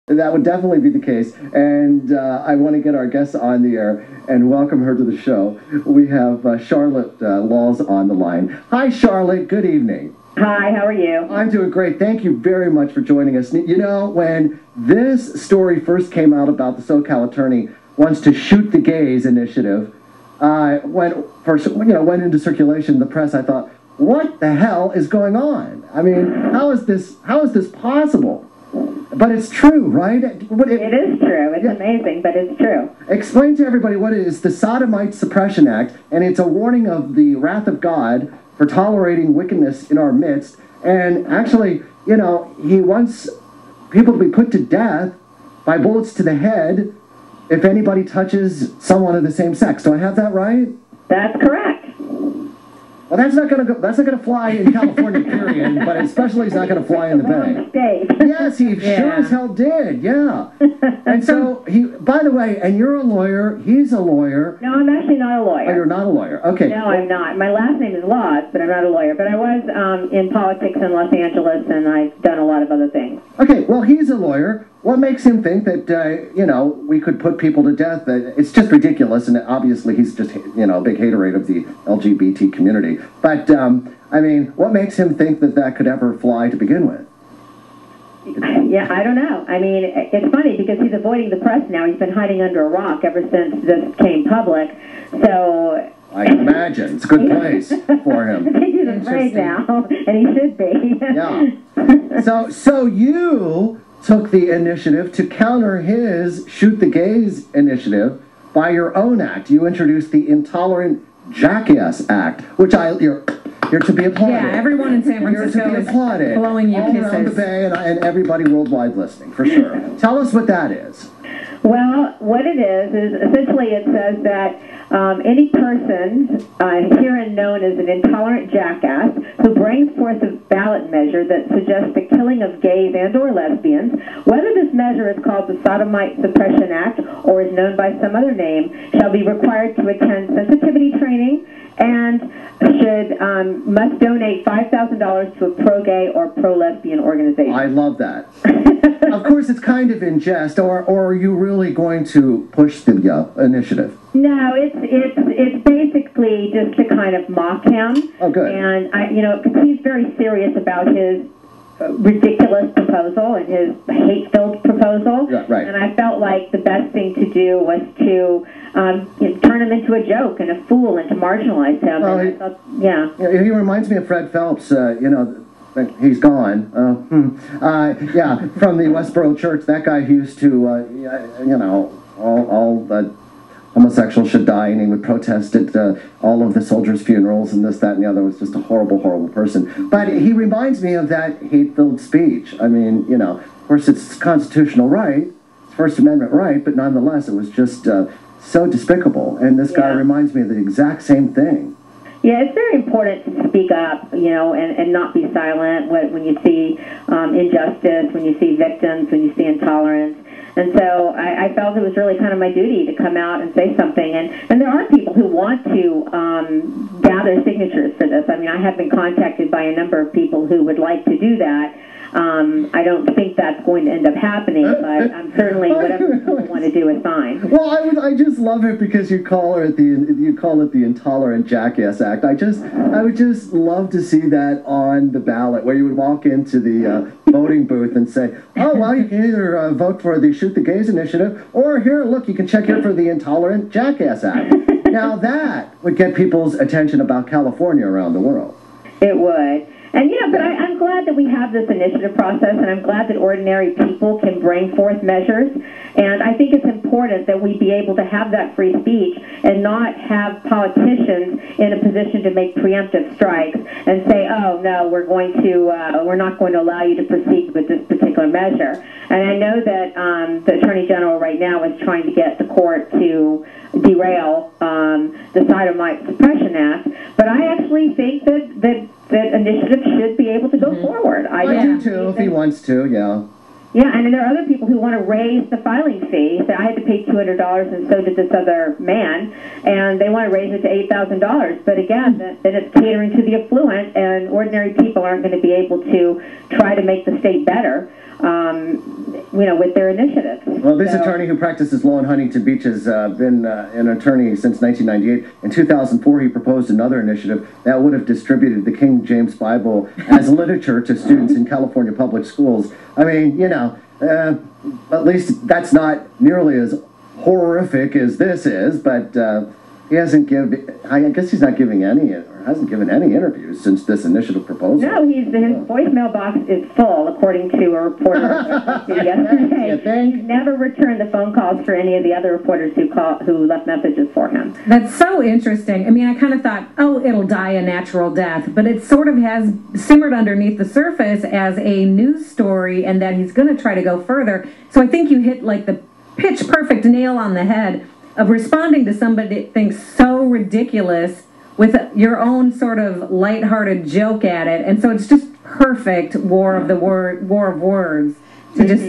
That would definitely be the case, and I want to get our guest on the air and welcome her to the show. We have Charlotte Laws on the line. Hi, Charlotte. Good evening. Hi, how are you? I'm doing great. Thank you very much for joining us. You know, when this story first came out about the SoCal attorney wants to shoot the gays initiative, went into circulation in the press, I thought, what the hell is going on? I mean, how is this possible? But it's true, right? It is true. It's amazing, but it's true. Explain to everybody what it is, the Sodomite Suppression Act, and it's a warning of the wrath of God for tolerating wickedness in our midst. And actually, you know, he wants people to be put to death by bullets to the head if anybody touches someone of the same sex. Do I have that right? That's correct. Well, that's not gonna fly in California, period. But especially, it's not gonna fly in the Bay. Yes, he sure as hell did. Yeah. And so by the way, and you're a lawyer. He's a lawyer. No, I'm actually not a lawyer. Oh, you're not a lawyer. Okay. No, I'm not. My last name is Laws, but I'm not a lawyer. But I was in politics in Los Angeles, and I've done a lot of other things. Okay. Well, he's a lawyer. What makes him think that, you know, we could put people to death? It's just ridiculous, and obviously he's just, you know, a big haterade of the LGBT community. But, I mean, what makes him think that that could ever fly to begin with? Yeah, I don't know. I mean, it's funny because he's avoiding the press now. He's been hiding under a rock ever since this came public. So I can imagine. It's a good place for him. I think he's afraid now, and he should be. Yeah. So you took the initiative to counter his Shoot the Gays initiative by your own act. You introduced the Intolerant Jackass Act, which you're to be applauded. Yeah, everyone in San Francisco is blowing you kisses. All around the Bay and everybody worldwide listening, for sure. Tell us what that is. Well, what it is essentially it says that any person herein known as an intolerant jackass who brings forth a ballot measure that suggests the killing of gays and or lesbians, whether this measure is called the Sodomite Suppression Act or is known by some other name, shall be required to attend sensitivity training and must donate $5,000 to a pro-gay or pro-lesbian organization. I love that. Of course, it's kind of in jest, or are you really going to push the initiative? No, it's basically just to kind of mock him. Oh, good. And you know, because he's very serious about his ridiculous proposal and his hate-filled proposal. Yeah, right. And I felt like the best thing to do was to turn him into a joke and a fool and to marginalize him. Well, and I thought, yeah. He reminds me of Fred Phelps. You know, he's gone. Yeah, from the Westboro Church. That guy who used to, you know, all the homosexuals should die, and he would protest at all of the soldiers' funerals and this, that, and the other. Was just a horrible, horrible person. But he reminds me of that hate-filled speech. I mean, you know, of course, it's constitutional right, it's First Amendment right, but nonetheless, it was just so despicable. And this guy reminds me of the exact same thing. Yeah, it's very important to speak up, you know, and not be silent when you see injustice, when you see victims, when you see intolerance. And so I felt it was really kind of my duty to come out and say something. And there are people who want to gather signatures for this. I mean, I have been contacted by a number of people who would like to do that. I don't think that's going to end up happening, but I'm certainly whatever people want to do is fine. Well, I just love it because you call it the Intolerant Jackass Act. I would just love to see that on the ballot, where you would walk into the voting booth and say, oh, well, you can either vote for the Shoot the Gays initiative, or here, look, you can check here for the Intolerant Jackass Act. Now that would get people's attention about California around the world. It would. And, you know, but I'm glad that we have this initiative process, and I'm glad that ordinary people can bring forth measures. And I think it's important that we be able to have that free speech and not have politicians in a position to make preemptive strikes and say, oh, no, we're not going to allow you to proceed with this particular measure. And I know that the Attorney General right now is trying to get the court to derail the Sodomite Suppression Act, but I actually think that initiative should be able to go forward. I do too, if he wants to, yeah. Yeah, and there are other people who want to raise the filing fee. So I had to pay $200, and so did this other man, and they want to raise it to $8,000. But again, then it's catering to the affluent, and ordinary people aren't going to be able to try to make the state better. with their initiatives. Well, this attorney who practices law in Huntington Beach has been an attorney since 1998. In 2004, he proposed another initiative that would have distributed the King James Bible as literature to students in California public schools. I mean, at least that's not nearly as horrific as this is, but he hasn't I guess he's not giving any, or hasn't given any interviews since this initiative proposal. No, his voicemail box is full, according to a reporter yesterday. He's never returned the phone calls for any of the other reporters who left messages for him. That's so interesting. I mean, I kind of thought, oh, it'll die a natural death, but it sort of has simmered underneath the surface as a news story, and that he's going to try to go further. So I think you hit like the pitch perfect nail on the head of responding to somebody that thinks so ridiculous with your own sort of lighthearted joke at it. And so it's just perfect war of words to just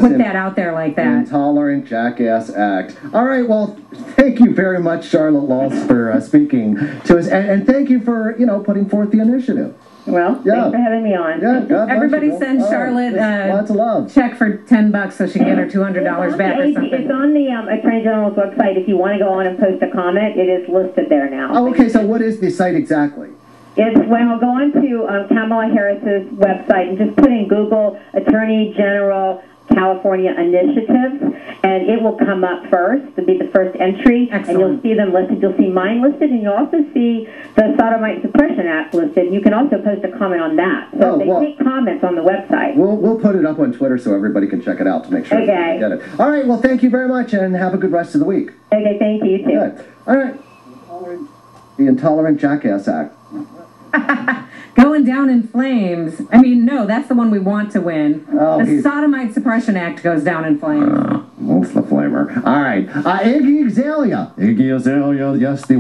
put that out there like that. Intolerant Jackass Act. All right, well, thank you very much, Charlotte Laws, for speaking to us, and thank you for, putting forth the initiative. Well, thanks for having me on. Yeah, God everybody bless you. Send Charlotte lots of love. Check for $10 so she can get her $200 back or something. It's on the Attorney General's website. If you want to go on and post a comment, it is listed there now. Oh, okay, so what is the site exactly? It's I'll go on to Kamala Harris's website and just put in Google Attorney General California initiatives, and it will come up first. It'll be the first entry. Excellent. And you'll see them listed. You'll see mine listed, and you'll also see the Sodomite Suppression Act listed. You can also post a comment on that. So they take comments on the website. We'll put it up on Twitter so everybody can check it out to make sure they get it. All right, well, thank you very much, and have a good rest of the week. Okay, thank you, you too. Good. All right. The Intolerant Jackass Act. Going down in flames. I mean, no, that's the one we want to win. Oh, the Sodomite Suppression Act goes down in flames. That's the flamer. All right. Iggy Azalea. Iggy Azalea, yes, the